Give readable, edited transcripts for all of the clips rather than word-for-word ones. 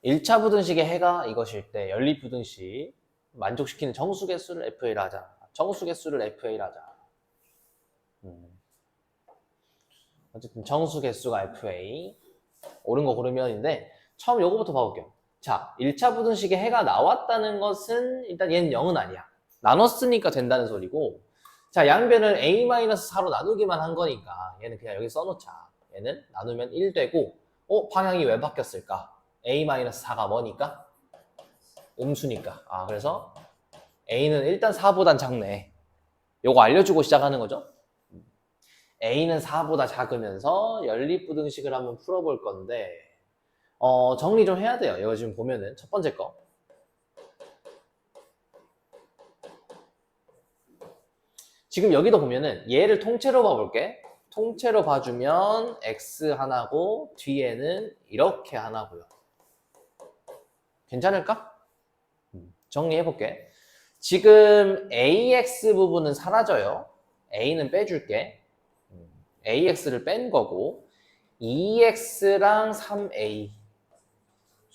1차 부등식의 해가 이것일 때 연립부등식 만족시키는 정수개수를 FA라 하자. 정수개수를 FA라 하자. 어쨌든 정수개수가 FA. 옳은 거 고르면인데 처음 요거부터 봐볼게요. 자, 1차 부등식의 해가 나왔다는 것은 일단 얘는 0은 아니야. 나눴으니까 된다는 소리고, 자, 양변을 A-4로 나누기만 한 거니까 얘는 그냥 여기 써놓자. 얘는 나누면 1 되고, 방향이 왜 바뀌었을까? A-4가 뭐니까? 음수니까. 그래서 A는 일단 4보단 작네. 요거 알려주고 시작하는 거죠. A는 4보다 작으면서 연립부등식을 한번 풀어볼 건데, 정리 좀 해야 돼요. 이거 지금 보면은 첫 번째 거. 지금 여기도 보면은 얘를 통째로 봐볼게. 통째로 봐주면 x 하나고 뒤에는 이렇게 하나고요. 괜찮을까? 정리해볼게. 지금 ax 부분은 사라져요. a는 빼줄게. ax를 뺀 거고 2x랑 3a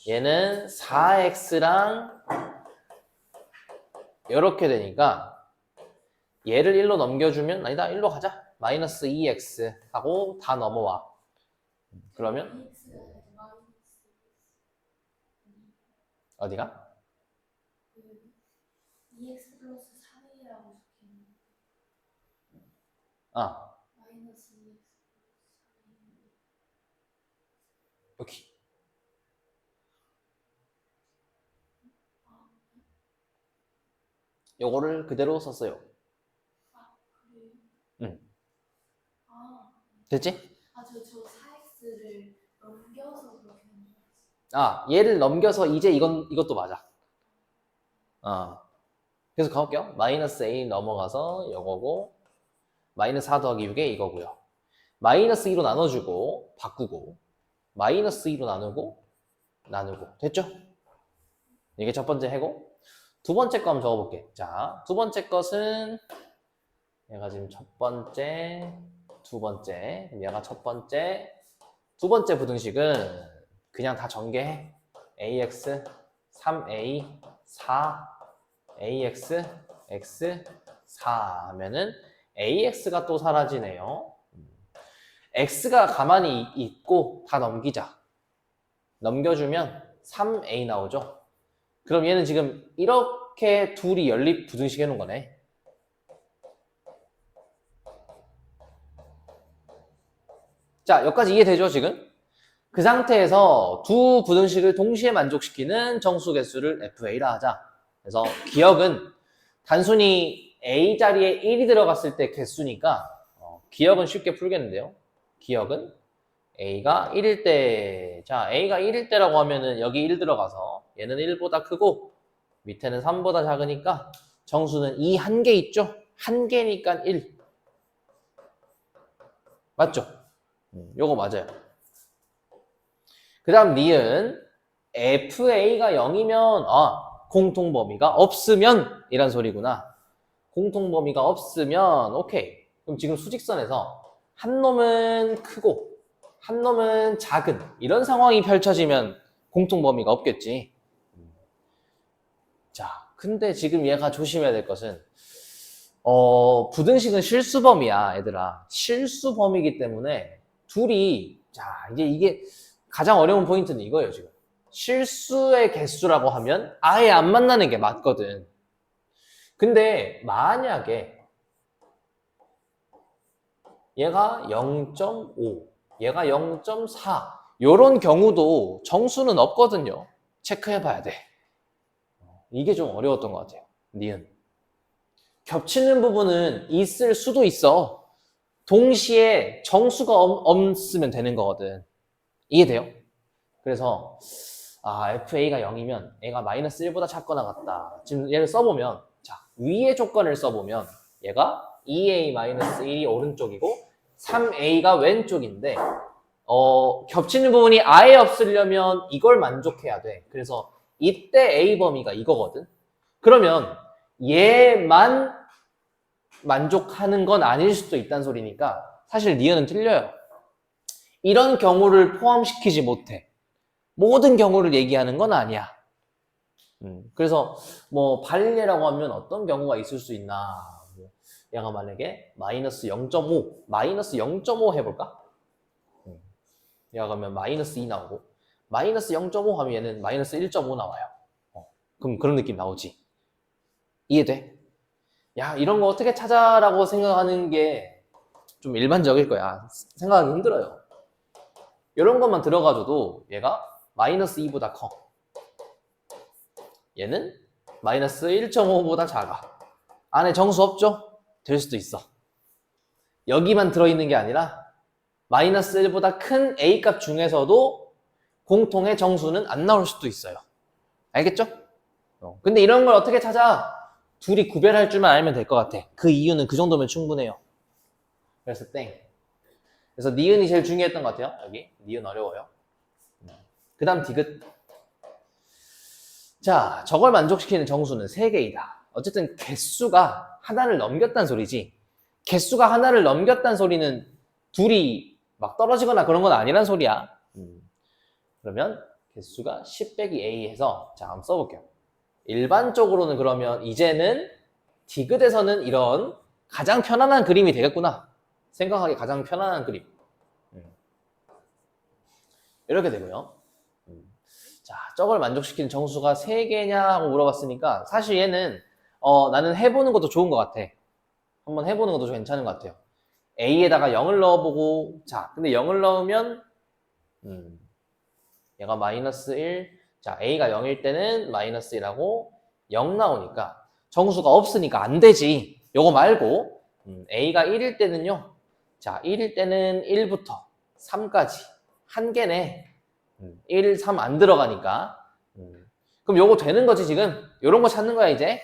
얘는 4x랑 이렇게 되니까 얘를 1로 넘겨주면 아니다 1로 가자. 마이너스 2x 하고 다 넘어와. 그러면 어디가? 2x 플러스 3a라고 적혀있는 마이너스 2x 여기 요거를 그대로 썼어요. 그래요? 응. 됐지? 저 4x를 넘겨서 그렇게 한 줄 알았어요. 얘를 넘겨서 이제 이것도 맞아. 그래서 가볼게요. 마이너스 a 넘어가서 이거고 마이너스 4 더하기 6에 이거고요. 마이너스 2로 나눠주고 바꾸고 마이너스 2로 나누고 됐죠? 이게 첫 번째 해고 두 번째 거 한번 적어볼게. 자, 두 번째 것은 얘가 지금 첫 번째, 두 번째, 얘가 첫 번째, 두 번째 부등식은 그냥 다 전개해. ax, 3a, 4, ax, x, 4 하면은 ax가 또 사라지네요. x가 가만히 있고 다 넘기자. 넘겨주면 3a 나오죠. 그럼 얘는 지금 이렇게 둘이 연립 부등식 해놓은 거네. 자, 여기까지 이해되죠, 지금? 그 상태에서 두 부등식을 동시에 만족시키는 정수개수를 FA라 하자. 그래서 기억은 단순히 A 자리에 1이 들어갔을 때 개수니까 기억은 쉽게 풀겠는데요. 기억은 A가 1일 때, 자, A가 1일 때라고 하면은 여기 1 들어가서 얘는 1보다 크고 밑에는 3보다 작으니까 정수는 2 한 개 있죠? 한 개니까 1. 맞죠? 요거 맞아요. 그 다음 니은 FA가 0이면 공통범위가 없으면 이란 소리구나. 공통범위가 없으면 오케이. 그럼 지금 수직선에서 한 놈은 크고 한 놈은 작은 이런 상황이 펼쳐지면 공통범위가 없겠지. 자, 근데 지금 얘가 조심해야 될 것은 부등식은 실수범위야, 얘들아. 실수범위이기 때문에 둘이 자, 이제 이게 가장 어려운 포인트는 이거예요, 지금. 실수의 개수라고 하면 아예 안 만나는 게 맞거든. 근데 만약에 얘가 0.5, 얘가 0.4 요런 경우도 정수는 없거든요. 체크해봐야 돼. 이게 좀 어려웠던 것 같아요. 니은. 겹치는 부분은 있을 수도 있어. 동시에 정수가 없으면 되는 거거든. 이해돼요? 그래서 FA가 0이면 A가 마이너스 1보다 작거나 같다. 지금 얘를 써보면 자 위의 조건을 써보면 얘가 2A-1이 오른쪽이고 3A가 왼쪽인데 겹치는 부분이 아예 없으려면 이걸 만족해야 돼. 그래서 이때 A 범위가 이거거든. 그러면 얘만 만족하는 건 아닐 수도 있다는 소리니까 사실 니은은 틀려요. 이런 경우를 포함시키지 못해. 모든 경우를 얘기하는 건 아니야. 그래서 뭐 발례라고 하면 어떤 경우가 있을 수 있나? 뭐 얘가 만약에 마이너스 0.5, 마이너스 0.5 해볼까? 얘가 그러면 마이너스 2 나오고 마이너스 0.5 하면 얘는 마이너스 1.5 나와요. 그럼 그런 느낌 나오지? 이해돼? 야, 이런 거 어떻게 찾아라고 생각하는 게 좀 일반적일 거야. 생각하기 힘들어요. 이런 것만 들어가줘도 얘가 마이너스 2보다 커. 얘는 마이너스 1.5보다 작아. 안에 정수 없죠? 될 수도 있어. 여기만 들어있는 게 아니라 마이너스 1보다 큰 A값 중에서도 공통의 정수는 안 나올 수도 있어요. 알겠죠? 근데 이런 걸 어떻게 찾아? 둘이 구별할 줄만 알면 될 것 같아. 그 이유는 그 정도면 충분해요. 그래서 땡. 그래서 니은이 제일 중요했던 것 같아요. 여기 니은 어려워요. 그 다음 디귿. 자, 저걸 만족시키는 정수는 3개이다. 어쨌든 개수가 하나를 넘겼다는 소리지. 개수가 하나를 넘겼다는 소리는 둘이 막 떨어지거나 그런 건 아니란 소리야. 그러면 개수가 10 빼기 A 해서 자, 한번 써볼게요. 일반적으로는 그러면 이제는 디귿에서는 이런 가장 편안한 그림이 되겠구나. 생각하기 가장 편안한 그림. 이렇게 되고요. 자, 저걸 만족시키는 정수가 3개냐 하고 물어봤으니까 사실 얘는 나는 해보는 것도 좋은 것 같아. 한번 해보는 것도 괜찮은 것 같아요. A에다가 0을 넣어보고 자, 근데 0을 넣으면 얘가 마이너스 1. 자, A가 0일 때는 마이너스 1하고 0 나오니까 정수가 없으니까 안 되지. 요거 말고 A가 1일 때는요. 자, 1일 때는 1부터 3까지 한 개네. 1, 3 안 들어가니까. 그럼 요거 되는 거지 지금? 요런 거 찾는 거야 이제.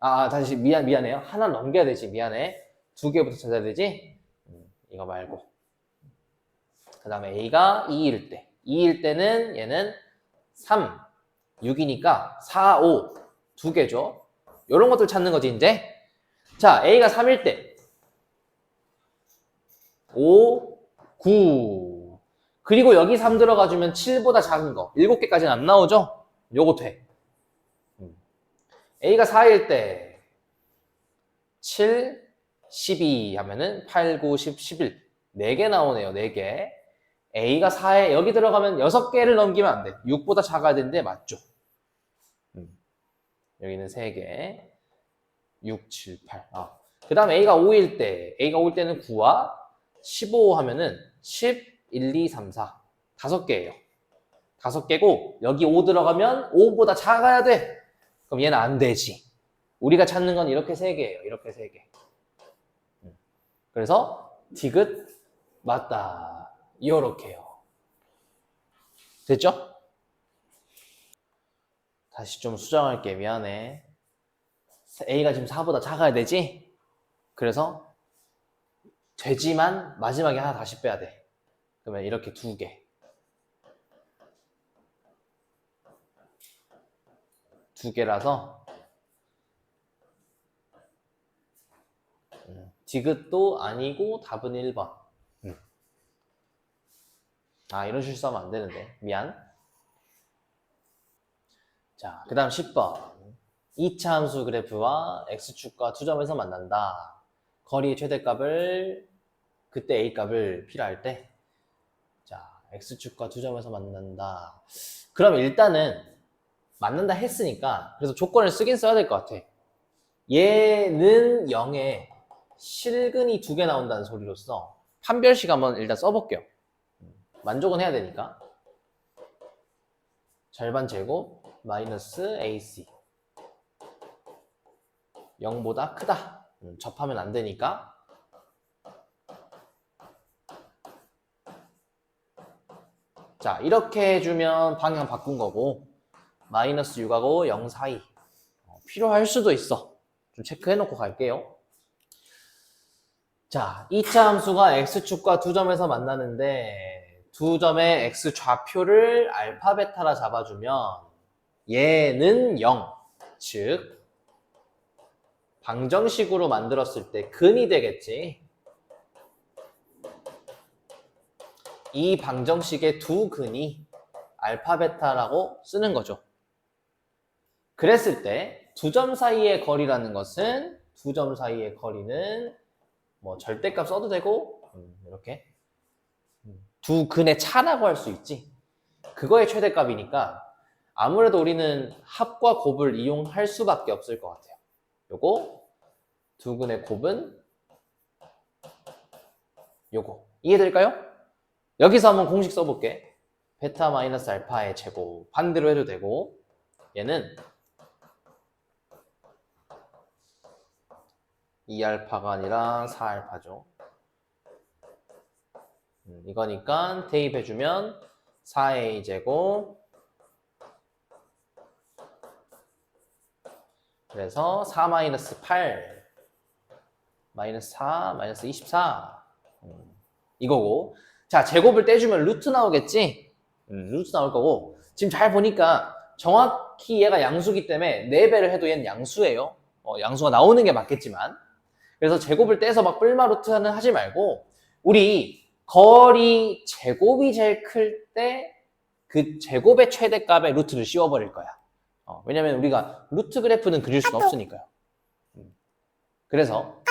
다시 미안해요. 하나 넘겨야 되지. 미안해. 2개부터 찾아야 되지. 이거 말고. 그 다음에 A가 2일 때. 2일 때는 얘는 3, 6이니까 4, 5 2개죠. 요런 것들 찾는 거지 이제. 자, A가 3일 때 5, 9 그리고 여기 3 들어가주면 7보다 작은 거 7개까지는 안 나오죠? 요거 돼. A가 4일 때 7, 12 하면은 8, 9, 10, 11 4개 나오네요. 4개. A가 4에 여기 들어가면 6개를 넘기면 안 돼. 6보다 작아야 되는데 맞죠? 여기는 3개 6, 7, 8 그 다음 A가 5일 때는 9와 15 하면은 10, 1, 2, 3, 4 5개예요. 5개고 여기 5 들어가면 5보다 작아야 돼. 그럼 얘는 안 되지. 우리가 찾는 건 이렇게 3개예요. 이렇게 3개. 그래서 디귿 맞다. 이렇게요. 됐죠? 다시 좀 수정할게. 미안해. A가 지금 4보다 작아야 되지? 그래서 되지만 마지막에 하나 다시 빼야 돼. 그러면 이렇게 2개. 2개라서 디귿도 아니고 답은 1번. 이런 실수하면 안 되는데. 미안. 자, 그 다음 10번. 2차 함수 그래프와 x축과 2점에서 만난다. 거리의 최대값을 그때 a값을 필요할 때 자, x축과 2점에서 만난다. 그럼 일단은 만난다 했으니까 그래서 조건을 쓰긴 써야 될 것 같아. 얘는 0에 실근이 2개 나온다는 소리로서 판별식 한번 일단 써볼게요. 만족은 해야 되니까. 절반 제곱 마이너스 AC 0보다 크다. 접하면 안 되니까. 자, 이렇게 해주면 방향 바꾼 거고 마이너스 6하고 0 사이 필요할 수도 있어. 좀 체크해놓고 갈게요. 자, 2차 함수가 x축과 2점에서 만나는데 2점의 x 좌표를 알파 베타라 잡아주면 얘는 0, 즉 방정식으로 만들었을 때 근이 되겠지. 이 방정식의 두 근이 알파 베타라고 쓰는 거죠. 그랬을 때 두 점 사이의 거리라는 것은 두 점 사이의 거리는 뭐 절대값 써도 되고 이렇게 두 근의 차라고 할 수 있지. 그거의 최대값이니까 아무래도 우리는 합과 곱을 이용할 수밖에 없을 것 같아요. 요거 두 근의 곱은 요거 이해될까요? 여기서 한번 공식 써볼게. 베타 마이너스 알파의 제곱 반대로 해도 되고 얘는 2알파가 아니라 4알파죠. 이거니까 대입해주면 4a 제곱 그래서 4 마이너스 8 마이너스 4 마이너스 24 이거고 자 제곱을 떼주면 루트 나오겠지? 루트 나올 거고 지금 잘 보니까 정확히 얘가 양수기 때문에 4배를 해도 얘는 양수예요. 양수가 나오는 게 맞겠지만 그래서 제곱을 떼서 막 뿔마 루트는 하지 말고 우리 거리 제곱이 제일 클 때 그 제곱의 최대값에 루트를 씌워버릴 거야. 왜냐면 우리가 루트 그래프는 그릴 수는 없으니까요. 그래서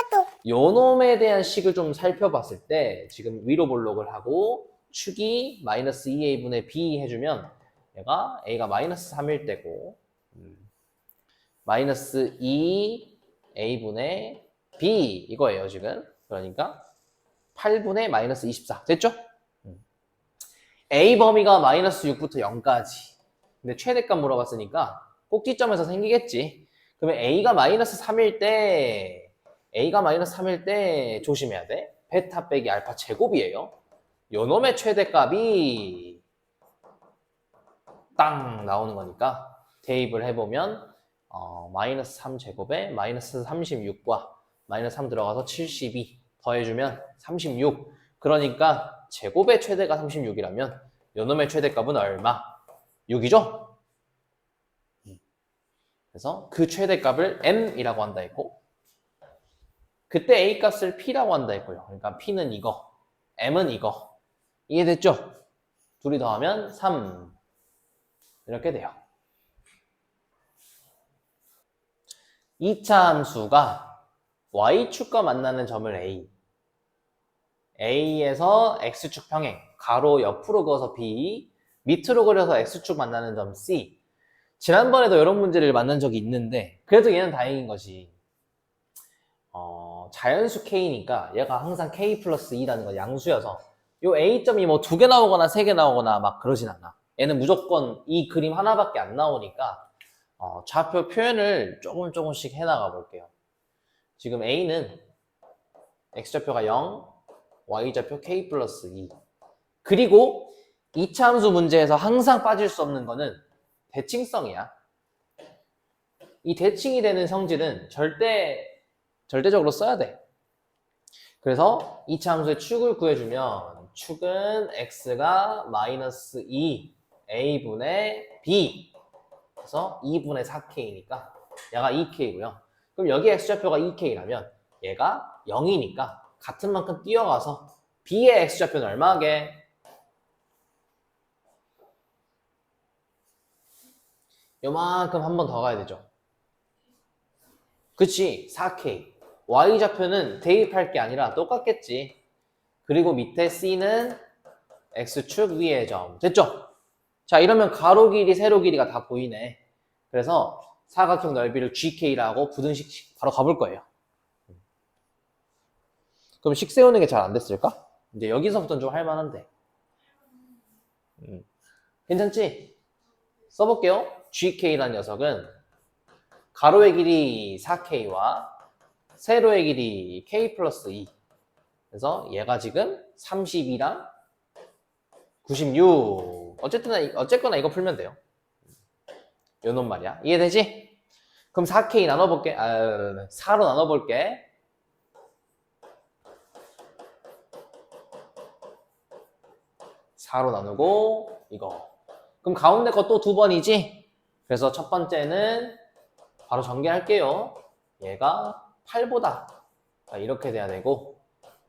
요놈에 대한 식을 좀 살펴봤을 때 지금 위로 볼록을 하고 축이 마이너스 2a분의 b 해주면 얘가 a가 마이너스 3일 때고 마이너스 2a분의 b 이거예요 지금. 그러니까 8분의 마이너스 24 됐죠? a 범위가 마이너스 6부터 0까지 근데 최대값 물어봤으니까 꼭지점에서 생기겠지. 그러면 a가 마이너스 3일 때 조심해야 돼. 베타 빼기 알파 제곱이에요. 요놈의 최대값이 땅 나오는 거니까 대입을 해보면 마이너스 3제곱에 마이너스 36과 마이너스 3 들어가서 72 더해주면 36 그러니까 제곱의 최대가 36이라면 요놈의 최대값은 얼마? 6이죠? 그래서 그 최대값을 m이라고 한다 했고 그때 a 값을 p라고 한다 했고요. 그러니까 p는 이거, m은 이거. 이해됐죠? 둘이 더하면 3 이렇게 돼요. 2차 함수가 y축과 만나는 점을 a A에서 X축 평행, 가로 옆으로 그어서 B, 밑으로 그려서 X축 만나는 점 C. 지난번에도 이런 문제를 만난 적이 있는데 그래도 얘는 다행인 것이 자연수 K니까 얘가 항상 K 플러스 2라는 건 양수여서 요 A점이 뭐 2개 나오거나 3개 나오거나 막 그러진 않아. 얘는 무조건 이 그림 하나밖에 안 나오니까 좌표 표현을 조금씩 해나가 볼게요. 지금 A는 X좌표가 0, Y좌표 K 플러스 2. 그리고 2차 함수 문제에서 항상 빠질 수 없는 거는 대칭성이야. 이 대칭이 되는 성질은 절대적으로 써야 돼. 그래서 2차 함수의 축을 구해주면 축은 X가 마이너스 2 A분의 B 그래서 2분의 4K니까 얘가 2K고요. 그럼 여기 X좌표가 2K라면 얘가 0이니까 같은 만큼 뛰어가서 B의 X좌표는 얼마게? 요만큼 한 번 더 가야 되죠. 그치? 4K. Y좌표는 대입할 게 아니라 똑같겠지. 그리고 밑에 C는 X축 위의 점. 됐죠? 자, 이러면 가로 길이, 세로 길이가 다 보이네. 그래서 사각형 넓이를 GK라고 부등식 바로 가볼 거예요. 그럼 식 세우는 게 잘 안 됐을까? 이제 여기서부터는 좀 할만한데. 괜찮지? 써볼게요. GK라는 녀석은 가로의 길이 4K와 세로의 길이 K 플러스 2. 그래서 얘가 지금 32랑 96. 어쨌거나 이거 풀면 돼요. 요놈 말이야. 이해되지? 그럼 4K 나눠볼게. 4로 나눠볼게. 4로 나누고 이거. 그럼 가운데 거 또 2번이지? 그래서 첫 번째는 바로 전개할게요. 얘가 8보다 이렇게 돼야 되고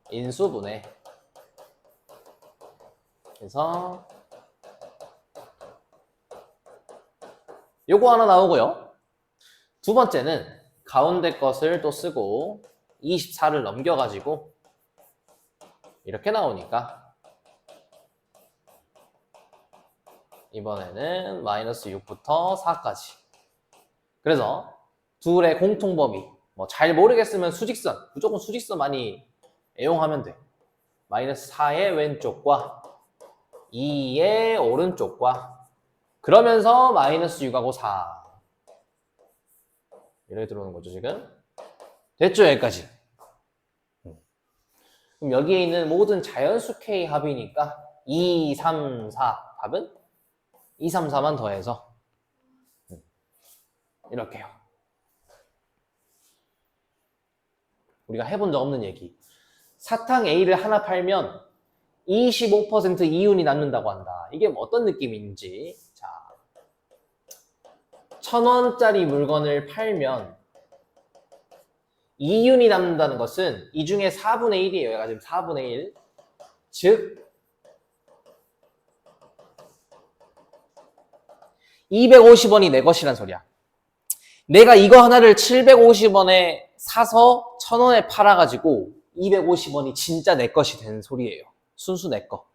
인수분해. 그래서 요거 하나 나오고요. 두 번째는 가운데 것을 또 쓰고 24를 넘겨가지고 이렇게 나오니까 이번에는 마이너스 6부터 4까지. 그래서 둘의 공통범위, 뭐 잘 모르겠으면 수직선, 무조건 수직선 많이 애용하면 돼. 마이너스 4의 왼쪽과 2의 오른쪽과 그러면서 마이너스 6하고 4 이렇게 들어오는 거죠 지금. 됐죠 여기까지? 그럼 여기에 있는 모든 자연수 K 합이니까 2, 3, 4 답은 2, 3, 4만 더해서 이렇게요. 우리가 해본 적 없는 얘기. 사탕 A를 하나 팔면 25% 이윤이 남는다고 한다. 이게 어떤 느낌인지. 자, 1,000원짜리 물건을 팔면 이윤이 남는다는 것은 이 중에 4분의 1이에요. 얘가 지금 4분의 1. 즉 250원이 내 것이란 소리야. 내가 이거 하나를 750원에 사서 1,000원에 팔아가지고 250원이 진짜 내 것이 된 소리예요. 순수 내 거.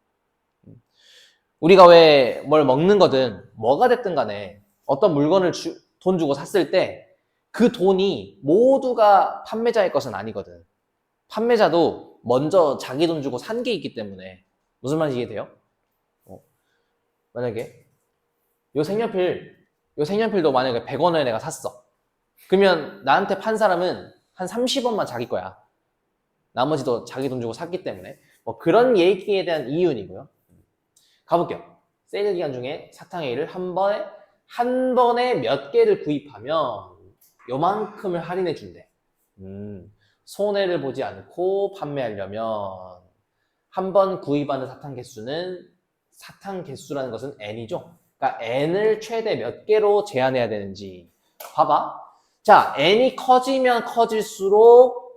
우리가 왜 뭘 먹는 거든 뭐가 됐든 간에 어떤 물건을 돈 주고 샀을 때 그 돈이 모두가 판매자의 것은 아니거든. 판매자도 먼저 자기 돈 주고 산 게 있기 때문에. 무슨 말인지 이해돼요? 만약에 요 색연필도 만약에 100원에 내가 샀어. 그러면 나한테 판 사람은 한 30원만 자기 거야. 나머지도 자기 돈 주고 샀기 때문에. 뭐 그런 얘기에 대한 이윤이고요. 가볼게요. 세일 기간 중에 사탕 A를 한 번에 몇 개를 구입하면 요만큼을 할인해 준대. 손해를 보지 않고 판매하려면 한 번 구입하는 사탕 개수는 사탕 개수라는 것은 N이죠. 그러니까 N을 최대 몇 개로 제한해야 되는지 봐봐. 자, N이 커지면 커질수록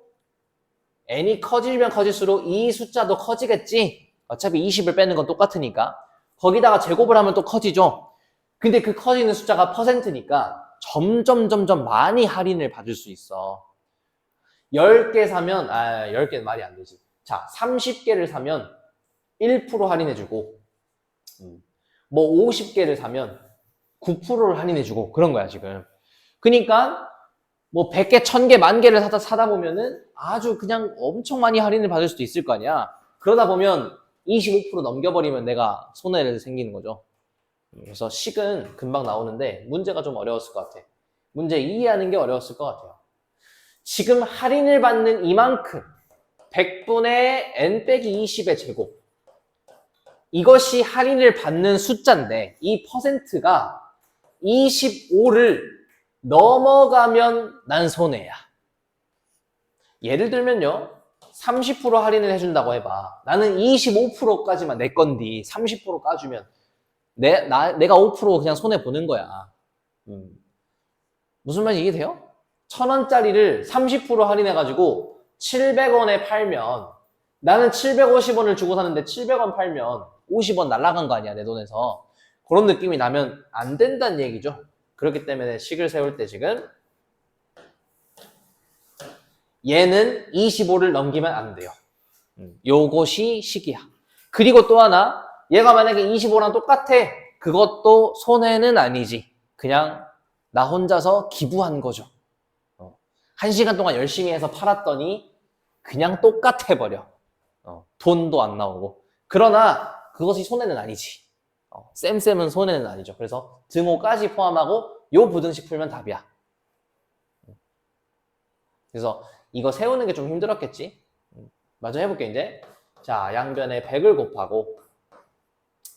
이 숫자도 커지겠지. 어차피 20을 빼는 건 똑같으니까. 거기다가 제곱을 하면 또 커지죠. 근데 그 커지는 숫자가 퍼센트니까 점점 많이 할인을 받을 수 있어. 10개 사면 10개는 말이 안 되지. 자, 30개를 사면 1% 할인해주고 뭐 50개를 사면 9%를 할인해주고 그런 거야 지금. 그러니까 뭐 100개, 1000개, 10,000개를 사다 보면은 아주 그냥 엄청 많이 할인을 받을 수도 있을 거 아니야. 그러다 보면 25% 넘겨버리면 내가 손해를 생기는 거죠. 그래서 식은 금방 나오는데 문제가 좀 어려웠을 것 같아. 문제 이해하는 게 어려웠을 것 같아요. 지금 할인을 받는 이만큼 100분의 n 빼기 20의 제곱, 이것이 할인을 받는 숫자인데 이 퍼센트가 25를 넘어가면 난 손해야. 예를 들면요, 30% 할인을 해준다고 해봐. 나는 25%까지만 내 건디 30% 까주면 내가 5% 그냥 손해 보는 거야. 무슨 말인지 이해돼요? 1,000원짜리를 30% 할인해가지고 700원에 팔면 나는 750원을 주고 사는데 700원 팔면 50원 날라간 거 아니야, 내 돈에서. 그런 느낌이 나면 안 된다는 얘기죠. 그렇기 때문에 식을 세울 때 지금 얘는 25를 넘기면 안 돼요. 요것이 식이야. 그리고 또 하나, 얘가 만약에 25랑 똑같아. 그것도 손해는 아니지. 그냥 나 혼자서 기부한 거죠. 1시간 동안 열심히 해서 팔았더니 그냥 똑같아 버려. 돈도 안 나오고. 그러나 그것이 손해는 아니지. 쌤은 손해는 아니죠. 그래서 등호까지 포함하고 요 부등식 풀면 답이야. 그래서 이거 세우는 게 좀 힘들었겠지? 마저 해볼게 이제. 자, 양변에 100을 곱하고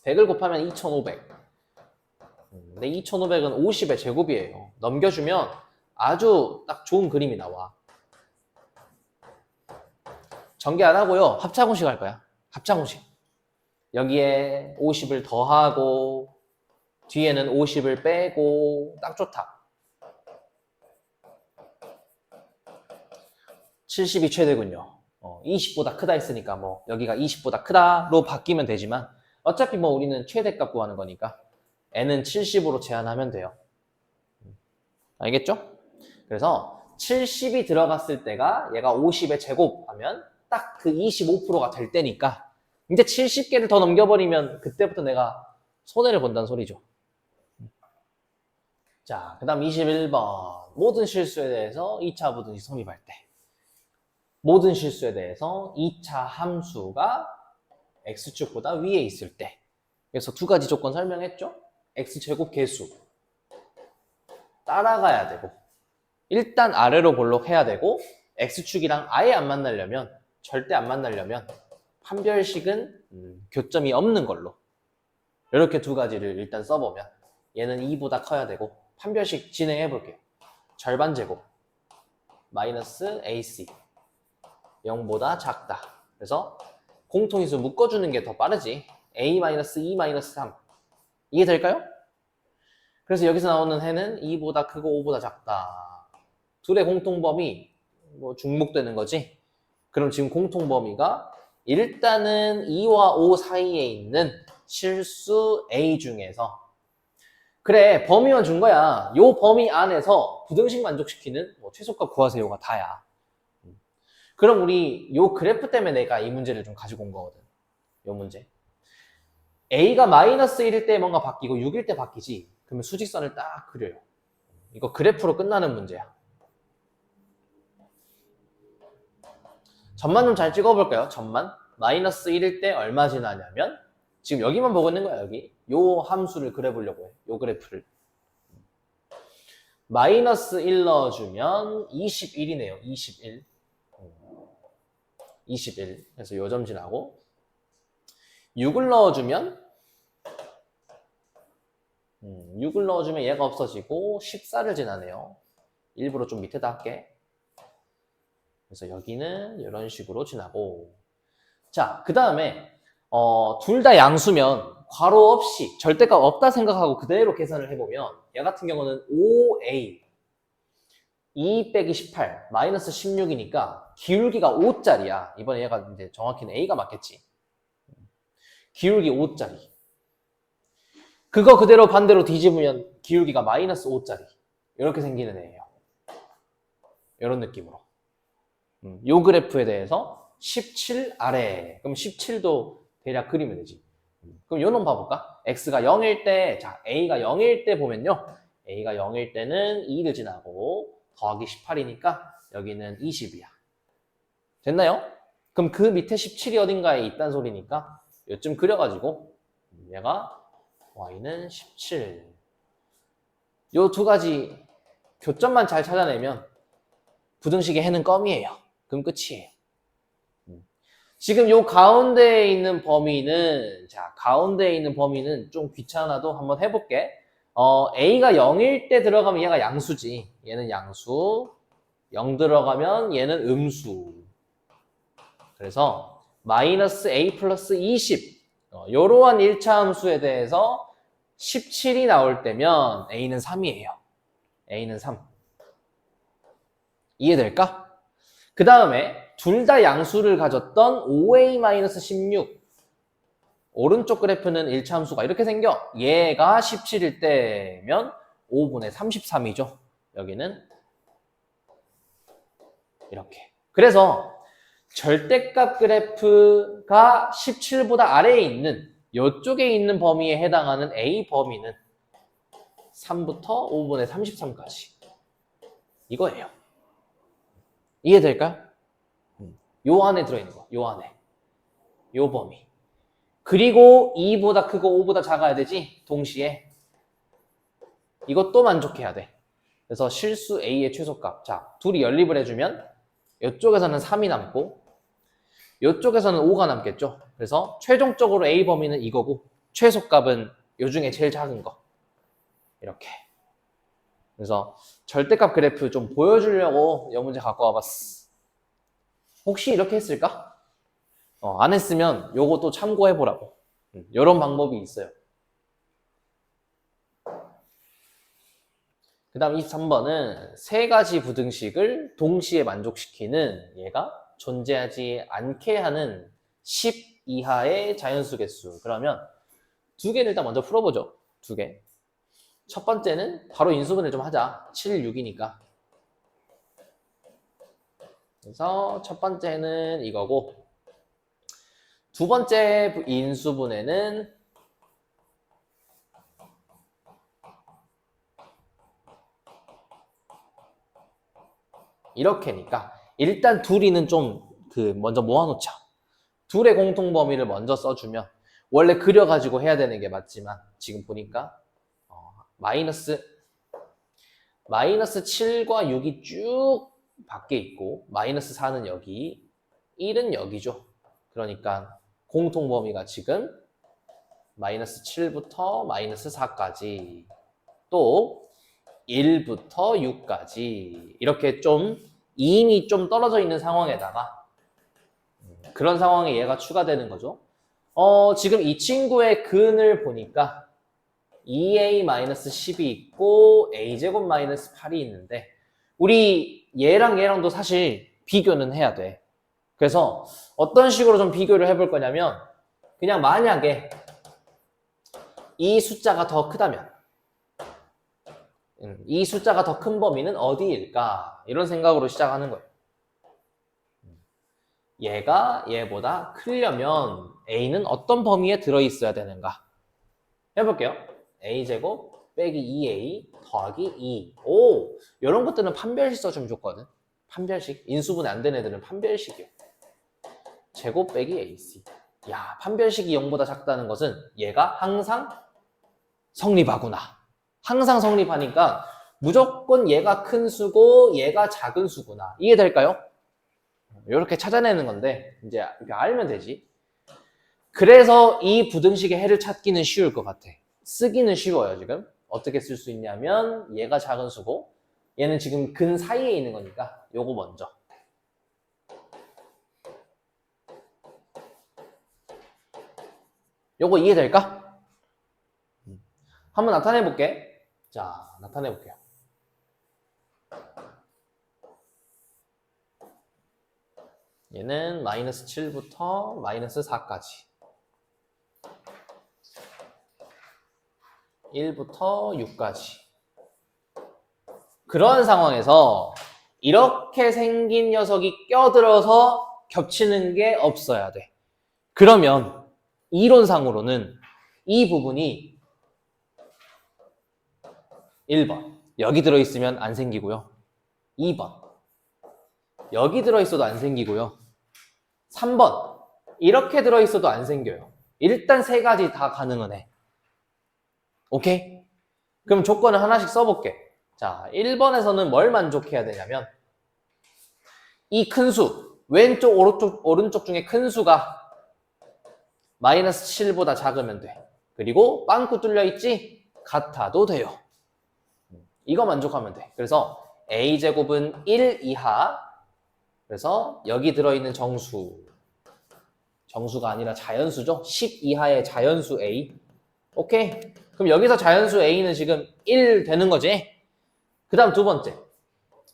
100을 곱하면 2500. 근데 2500은 50의 제곱이에요. 넘겨주면 아주 딱 좋은 그림이 나와. 전개 안 하고요. 합차공식 할 거야. 합차공식. 여기에 50을 더하고 뒤에는 50을 빼고 딱 좋다. 70이 최대군요. 20보다 크다 했으니까 뭐 여기가 20보다 크다로 바뀌면 되지만 어차피 뭐 우리는 최대값 구하는 거니까 n은 70으로 제한하면 돼요. 알겠죠? 그래서 70이 들어갔을 때가 얘가 50의 제곱하면 딱 그 25%가 될 때니까 이제 70개를 더 넘겨버리면 그때부터 내가 손해를 본다는 소리죠. 자, 그 다음 21번. 모든 실수에 대해서 2차 부등식 성립할 때. 모든 실수에 대해서 2차 함수가 x축보다 위에 있을 때. 그래서 두 가지 조건 설명했죠? x제곱 계수. 따라가야 되고. 일단 아래로 볼록해야 되고, x축이랑 아예 안 만나려면, 절대 안 만나려면, 판별식은 교점이 없는 걸로. 이렇게 두 가지를 일단 써보면, 얘는 2보다 커야 되고, 판별식 진행해 볼게요. 절반 제곱 마이너스 AC 0보다 작다. 그래서 공통인수 묶어주는 게 더 빠르지. A-2-3 이해될까요? 그래서 여기서 나오는 해는 2보다 크고 5보다 작다. 둘의 공통범위 뭐 중복되는 거지. 그럼 지금 공통범위가 일단은 2와 5 사이에 있는 실수 A 중에서 그래, 범위만 준 거야. 요 범위 안에서 부등식 만족시키는 뭐 최소값 구하세요가 다야. 그럼 우리 요 그래프 때문에 내가 이 문제를 좀 가지고 온 거거든. 요 문제. A가 마이너스 1일 때 뭔가 바뀌고 6일 때 바뀌지. 그러면 수직선을 딱 그려요. 이거 그래프로 끝나는 문제야. 점만 좀 잘 찍어볼까요? 점만. 마이너스 1일 때 얼마 지나냐면 지금 여기만 보고 있는 거야, 여기. 요 함수를 그려보려고 해. 요 그래프를. 마이너스 1 넣어주면 21이네요. 21. 21. 그래서 요 점 지나고 6을 넣어주면 6을 넣어주면 얘가 없어지고 14를 지나네요. 일부러 좀 밑에다 할게. 그래서 여기는 이런 식으로 지나고 자, 그 다음에 둘 다 양수면 괄호 없이 절대값 없다 생각하고 그대로 계산을 해보면 얘 같은 경우는 5a 2 빼기 18 마이너스 16이니까 기울기가 5짜리야. 이번에 얘가 이제 정확히는 a가 맞겠지. 기울기 5짜리. 그거 그대로 반대로 뒤집으면 기울기가 마이너스 5짜리. 이렇게 생기는 애예요. 이런 느낌으로. 요 그래프에 대해서 17 아래. 그럼 17도 대략 그리면 되지. 그럼 요놈 봐볼까? x가 0일 때, 자, a가 0일 때 보면요. a가 0일 때는 2를 지나고 더하기 18이니까 여기는 20이야. 됐나요? 그럼 그 밑에 17이 어딘가에 있단 소리니까 요쯤 그려가지고 얘가 y는 17. 요 두 가지 교점만 잘 찾아내면 부등식의 해는 껌이에요. 그럼 끝이에요. 지금 요 가운데에 있는 범위는 자 가운데에 있는 범위는 좀 귀찮아도 한번 해볼게. a가 0일 때 들어가면 얘가 양수지. 얘는 양수. 0 들어가면 얘는 음수. 그래서 마이너스 a 플러스 20 요러한 1차 함수에 대해서 17이 나올 때면 a는 3이에요. a는 3. 이해될까? 그 다음에 둘 다 양수를 가졌던 5a-16 오른쪽 그래프는 1차 함수가 이렇게 생겨. 얘가 17일 때면 5분의 33이죠. 여기는 이렇게. 그래서 절대값 그래프가 17보다 아래에 있는 이쪽에 있는 범위에 해당하는 A 범위는 3부터 5분의 33까지 이거예요. 이해될까요? 요 안에 들어있는 거. 요 안에. 요 범위. 그리고 2보다 크고 5보다 작아야 되지. 동시에. 이것도 만족해야 돼. 그래서 실수 A의 최소값. 자, 둘이 연립을 해주면 이쪽에서는 3이 남고 이쪽에서는 5가 남겠죠. 그래서 최종적으로 A 범위는 이거고 최소값은 요 중에 제일 작은 거. 이렇게. 그래서 절대값 그래프 좀 보여주려고 이 문제 갖고 와봤어. 혹시 이렇게 했을까? 안 했으면 요것도 참고해보라고. 이런 방법이 있어요. 그 다음 23번은 세 가지 부등식을 동시에 만족시키는 얘가 존재하지 않게 하는 10 이하의 자연수 개수. 그러면 두 개를 일단 먼저 풀어보죠. 두 개. 첫 번째는 바로 인수분해 좀 하자. 7, 6이니까. 그래서 첫 번째는 이거고, 두 번째 인수분해는 이렇게니까 일단 둘이는 좀 먼저 모아놓자. 둘의 공통 범위를 먼저 써주면 원래 그려가지고 해야 되는 게 맞지만 지금 보니까 마이너스 7과 6이 쭉 밖에 있고 마이너스 4는 여기 1은 여기죠. 그러니까 공통 범위가 지금 마이너스 7부터 마이너스 4까지 또 1부터 6까지 이렇게 좀 이인이 좀 떨어져 있는 상황에다가 그런 상황에 얘가 추가되는 거죠. 지금 이 친구의 근을 보니까 2a-10이 있고 a제곱 마이너스 8이 있는데 우리 얘랑 얘랑도 사실 비교는 해야 돼. 그래서 어떤 식으로 좀 비교를 해볼 거냐면 그냥 만약에 이 숫자가 더 크다면 이 숫자가 더 큰 범위는 어디일까? 이런 생각으로 시작하는 거예요. 얘가 얘보다 크려면 a는 어떤 범위에 들어있어야 되는가? 해볼게요. a제곱 빼기 2a 더하기 2. 오, 이런 것들은 판별식 써주면 좋거든. 판별식. 인수분해 안 된 애들은 판별식이요. 제곱 빼기 ac. 야, 판별식이 0보다 작다는 것은 얘가 항상 성립하구나. 항상 성립하니까 무조건 얘가 큰 수고 얘가 작은 수구나. 이해될까요? 이렇게 찾아내는 건데 이제 이렇게 알면 되지. 그래서 이 부등식의 해를 찾기는 쉬울 것 같아. 쓰기는 쉬워요. 지금 어떻게 쓸 수 있냐면 얘가 작은 수고 얘는 지금 근 사이에 있는 거니까 요거 먼저 요거 이해될까? 한번 나타내 볼게. 자, 나타내 볼게요. 얘는 마이너스 7부터 마이너스 4까지 1부터 6까지 그런 상황에서 이렇게 생긴 녀석이 껴들어서 겹치는 게 없어야 돼. 그러면 이론상으로는 이 부분이 1번 여기 들어있으면 안 생기고요. 2번 여기 들어있어도 안 생기고요. 3번 이렇게 들어있어도 안 생겨요. 일단 세 가지 다 가능은 해. 오케이? 그럼 조건을 하나씩 써볼게. 자, 1번에서는 뭘 만족해야 되냐면 이 큰 수, 왼쪽 오른쪽 중에 큰 수가 마이너스 7보다 작으면 돼. 그리고 빵꾸 뚫려 있지? 같아도 돼요. 이거 만족하면 돼. 그래서 a제곱은 1 이하. 그래서 여기 들어있는 정수가 아니라 자연수죠. 10 이하의 자연수 a. 오케이? 그럼 여기서 자연수 a는 지금 1 되는 거지? 그 다음 두 번째.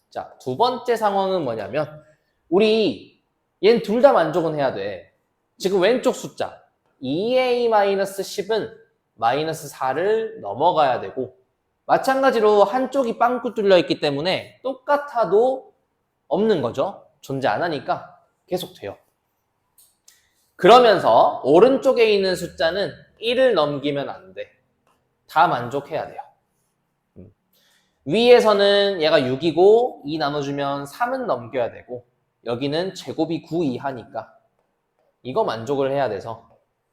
자, 두 번째 상황은 뭐냐면 우리 얘는 둘 다 만족은 해야 돼. 지금 왼쪽 숫자 2a-10은 마이너스 4를 넘어가야 되고 마찬가지로 한쪽이 빵꾸 뚫려 있기 때문에 똑같아도 없는 거죠. 존재 안 하니까 계속 돼요. 그러면서 오른쪽에 있는 숫자는 1을 넘기면 안 돼. 다 만족해야 돼요. 위에서는 얘가 6이고 2 나눠주면 3은 넘겨야 되고 여기는 제곱이 9 이하니까 이거 만족을 해야 돼서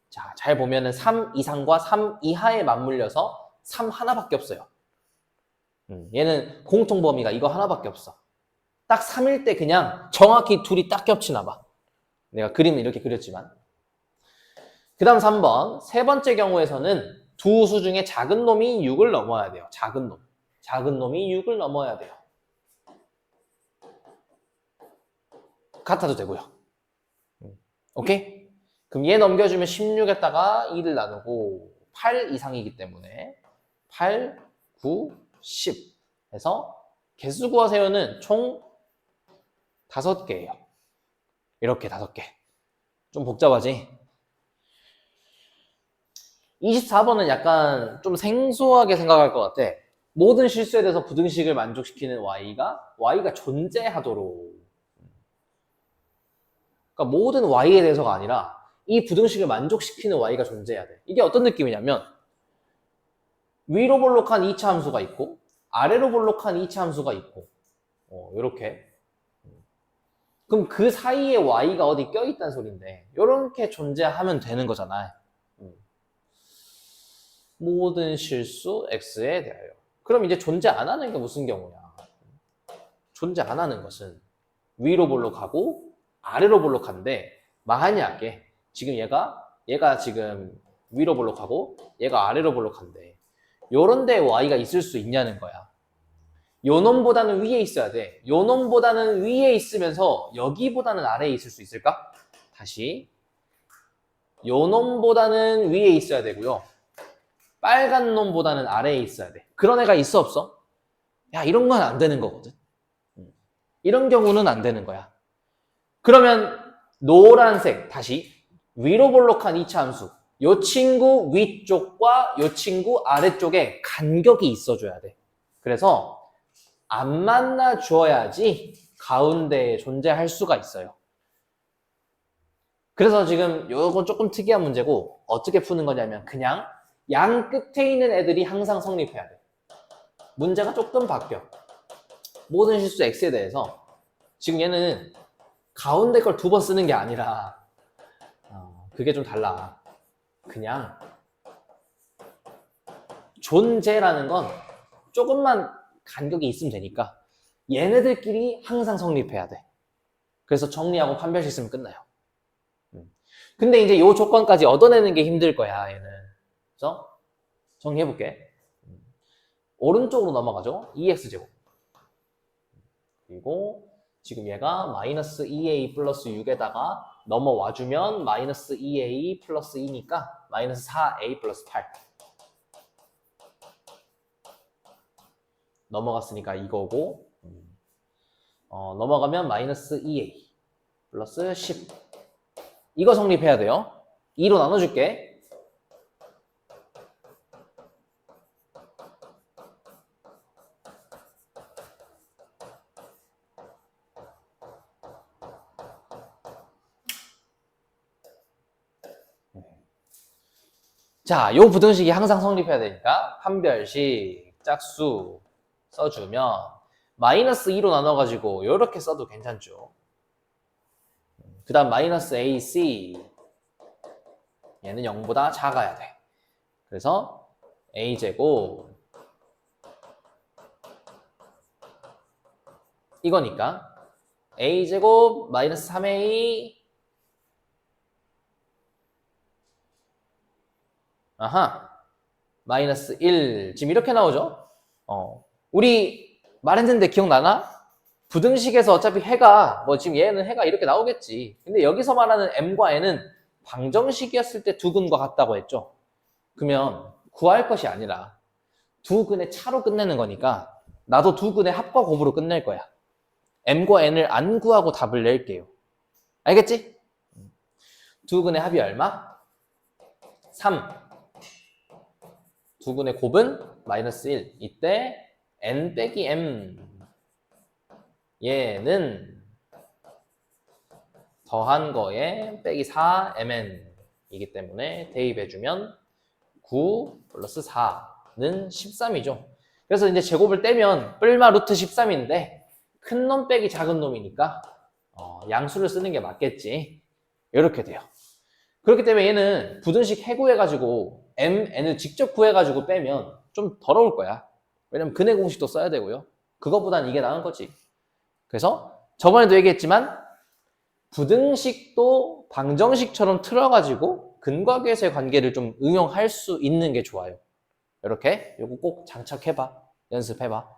자, 잘 보면은 3 이상과 3 이하에 맞물려서 3 하나밖에 없어요. 얘는 공통 범위가 이거 하나밖에 없어. 딱 3일 때 그냥 정확히 둘이 딱 겹치나 봐. 내가 그림을 이렇게 그렸지만. 그 다음 3번. 세 번째 경우에서는 두 수 중에 작은 놈이 6을 넘어야 돼요. 작은 놈. 작은 놈이 6을 넘어야 돼요. 같아도 되고요. 오케이? 그럼 얘 넘겨주면 16에다가 2를 나누고 8 이상이기 때문에 8, 9, 10 해서 개수 구하세요는 총 5개예요. 이렇게 5개. 좀 복잡하지? 24번은 약간 좀 생소하게 생각할 것 같아. 모든 실수에 대해서 부등식을 만족시키는 y가 존재하도록. 그러니까 모든 y에 대해서가 아니라 이 부등식을 만족시키는 y가 존재해야 돼. 이게 어떤 느낌이냐면 위로 볼록한 2차 함수가 있고 아래로 볼록한 2차 함수가 있고 이렇게. 그럼 그 사이에 y가 어디 껴있다는 소린데 이렇게 존재하면 되는 거잖아요. 모든 실수 x에 대하여. 그럼 이제 존재 안 하는 게 무슨 경우냐? 존재 안 하는 것은 위로 볼록하고 아래로 볼록한데 만약에 지금 얘가 지금 위로 볼록하고 얘가 아래로 볼록한데 요런 데 y가 있을 수 있냐는 거야. 요 놈보다는 위에 있어야 돼. 요 놈보다는 위에 있으면서 여기보다는 아래에 있을 수 있을까? 다시 요 놈보다는 위에 있어야 되고요. 빨간 놈보다는 아래에 있어야 돼. 그런 애가 있어 없어? 야, 이런 건 안 되는 거거든. 이런 경우는 안 되는 거야. 그러면 노란색, 다시 위로 볼록한 2차 함수. 요 친구 위쪽과 요 친구 아래쪽에 간격이 있어줘야 돼. 그래서 안 만나 줘야지 가운데에 존재할 수가 있어요. 그래서 지금 요건 조금 특이한 문제고 어떻게 푸는 거냐면 그냥 양 끝에 있는 애들이 항상 성립해야 돼. 문제가 조금 바뀌어. 모든 실수 x에 대해서 지금 얘는 가운데 걸 2번 쓰는 게 아니라 그게 좀 달라. 그냥 존재라는 건 조금만 간격이 있으면 되니까 얘네들끼리 항상 성립해야 돼. 그래서 정리하고 판별식 쓰면 끝나요. 근데 이제 요 조건까지 얻어내는 게 힘들 거야, 얘는. 그래서 정리해볼게. 오른쪽으로 넘어가죠. 2x제곱. 그리고 지금 얘가 마이너스 2a 플러스 6에다가 넘어와주면 마이너스 2a 플러스 2니까 마이너스 4a 플러스 8. 넘어갔으니까 이거고 넘어가면 마이너스 2a 플러스 10. 이거 성립해야 돼요. 2로 나눠줄게. 자, 요 부등식이 항상 성립해야 되니까 판별식 짝수 써주면 마이너스 2로 나눠가지고 이렇게 써도 괜찮죠. 그 다음 마이너스 AC 얘는 0보다 작아야 돼. 그래서 A제곱 이거니까 A제곱 마이너스 3A 아하 마이너스 1 지금 이렇게 나오죠. 우리 말했는데 기억나나? 부등식에서 어차피 해가 지금 얘는 해가 이렇게 나오겠지. 근데 여기서 말하는 m과 n은 방정식이었을 때 두 근과 같다고 했죠. 그러면 구할 것이 아니라 두 근의 차로 끝내는 거니까 나도 두 근의 합과 곱으로 끝낼 거야. m과 n을 안 구하고 답을 낼게요. 알겠지? 두 근의 합이 얼마? 3. 두 근의 곱은 마이너스 1. 이때 n 빼기 m 얘는 더한 거에 빼기 4mn 이기 때문에 대입해주면 9 플러스 4는 13이죠. 그래서 이제 제곱을 떼면 뿔마 루트 13인데 큰 놈 빼기 작은 놈이니까 양수를 쓰는 게 맞겠지. 이렇게 돼요. 그렇기 때문에 얘는 부등식 해구해가지고 mn을 직접 구해가지고 빼면 좀 더러울 거야. 왜냐면 근해 공식도 써야 되고요. 그거보단 이게 나은 거지. 그래서 저번에도 얘기했지만 부등식도 방정식처럼 틀어가지고 근과 계수의 관계를 좀 응용할 수 있는 게 좋아요. 이렇게 요거 꼭 장착해봐. 연습해봐.